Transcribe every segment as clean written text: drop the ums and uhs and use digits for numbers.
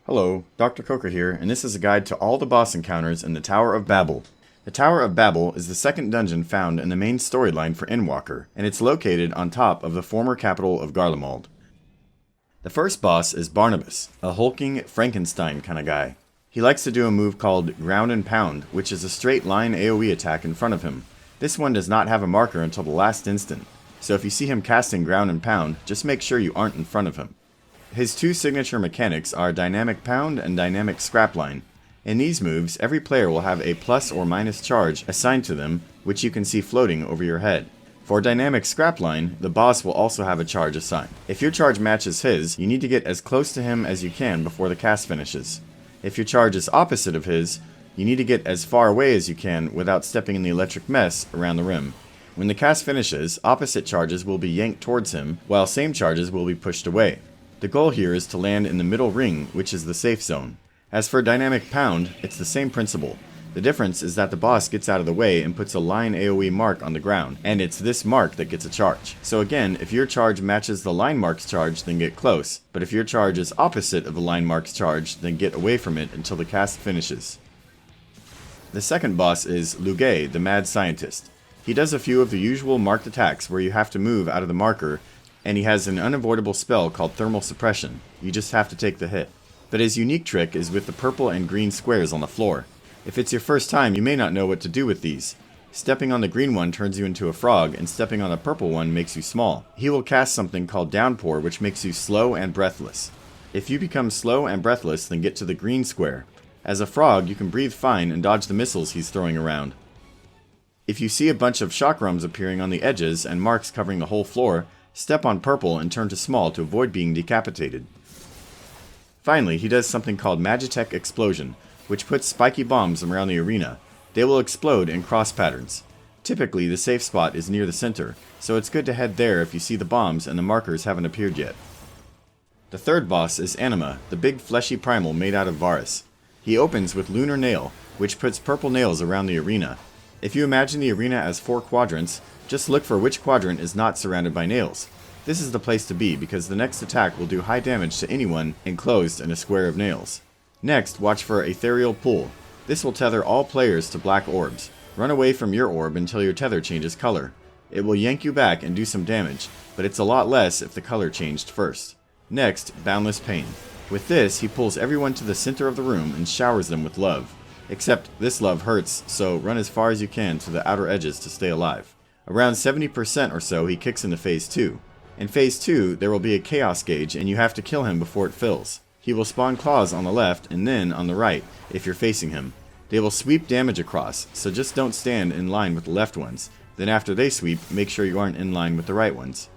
Hello, Dr. Coker here, and this is a guide to all the boss encounters in the Tower of Babil. The Tower of Babil is the second dungeon found in the main storyline for Endwalker, and it's located on top of the former capital of Garlemald. The first boss is Barnabas, a hulking Frankenstein kind of guy. He likes to do a move called Ground and Pound, which is a straight line AoE attack in front of him. This one does not have a marker until the last instant, so if you see him casting Ground and Pound, just make sure you aren't in front of him. His two signature mechanics are Dynamic Pound and Dynamic Scrapline. In these moves, every player will have a plus or minus charge assigned to them, which you can see floating over your head. For Dynamic Scrapline, the boss will also have a charge assigned. If your charge matches his, you need to get as close to him as you can before the cast finishes. If your charge is opposite of his, you need to get as far away as you can without stepping in the electric mess around the rim. When the cast finishes, opposite charges will be yanked towards him, while same charges will be pushed away. The goal here is to land in the middle ring, which is the safe zone. As for Dynamic Pound, it's the same principle. The difference is that the boss gets out of the way and puts a line AoE mark on the ground, and it's this mark that gets a charge. So again, if your charge matches the line mark's charge, then get close, but if your charge is opposite of the line mark's charge, then get away from it until the cast finishes. The second boss is Lugae, the Mad Scientist. He does a few of the usual marked attacks where you have to move out of the marker, and he has an unavoidable spell called Thermal Suppression. You just have to take the hit. But his unique trick is with the purple and green squares on the floor. If it's your first time, you may not know what to do with these. Stepping on the green one turns you into a frog, and stepping on the purple one makes you small. He will cast something called Downpour, which makes you slow and breathless. If you become slow and breathless, then get to the green square. As a frog, you can breathe fine and dodge the missiles he's throwing around. If you see a bunch of chakrams appearing on the edges and marks covering the whole floor, step on purple and turn to small to avoid being decapitated. Finally, he does something called Magitech Explosion, which puts spiky bombs around the arena. They will explode in cross patterns. Typically, the safe spot is near the center, so it's good to head there if you see the bombs and the markers haven't appeared yet. The third boss is Anim, the big fleshy primal made out of Varus. He opens with Lunar Nail, which puts purple nails around the arena. If you imagine the arena as 4 quadrants, just look for which quadrant is not surrounded by nails. This is the place to be because the next attack will do high damage to anyone enclosed in a square of nails. Next, watch for Ethereal Pull. This will tether all players to black orbs. Run away from your orb until your tether changes color. It will yank you back and do some damage, but it's a lot less if the color changed first. Next, Boundless Pain. With this, he pulls everyone to the center of the room and showers them with love. Except this love hurts, so run as far as you can to the outer edges to stay alive. Around 70% or so he kicks into Phase 2. In Phase 2, there will be a Chaos Gauge and you have to kill him before it fills. He will spawn claws on the left and then on the right if you're facing him. They will sweep damage across, so just don't stand in line with the left ones. Then after they sweep, make sure you aren't in line with the right ones.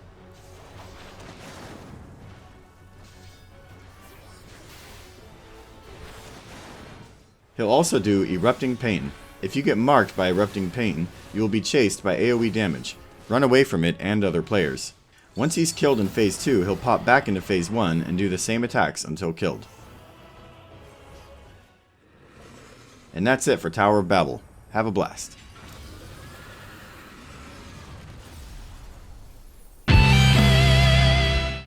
He'll also do Erupting Pain. If you get marked by Erupting Pain, you will be chased by AoE damage. Run away from it and other players. Once he's killed in Phase 2, he'll pop back into Phase 1 and do the same attacks until killed. And that's it for Tower of Babil. Have a blast.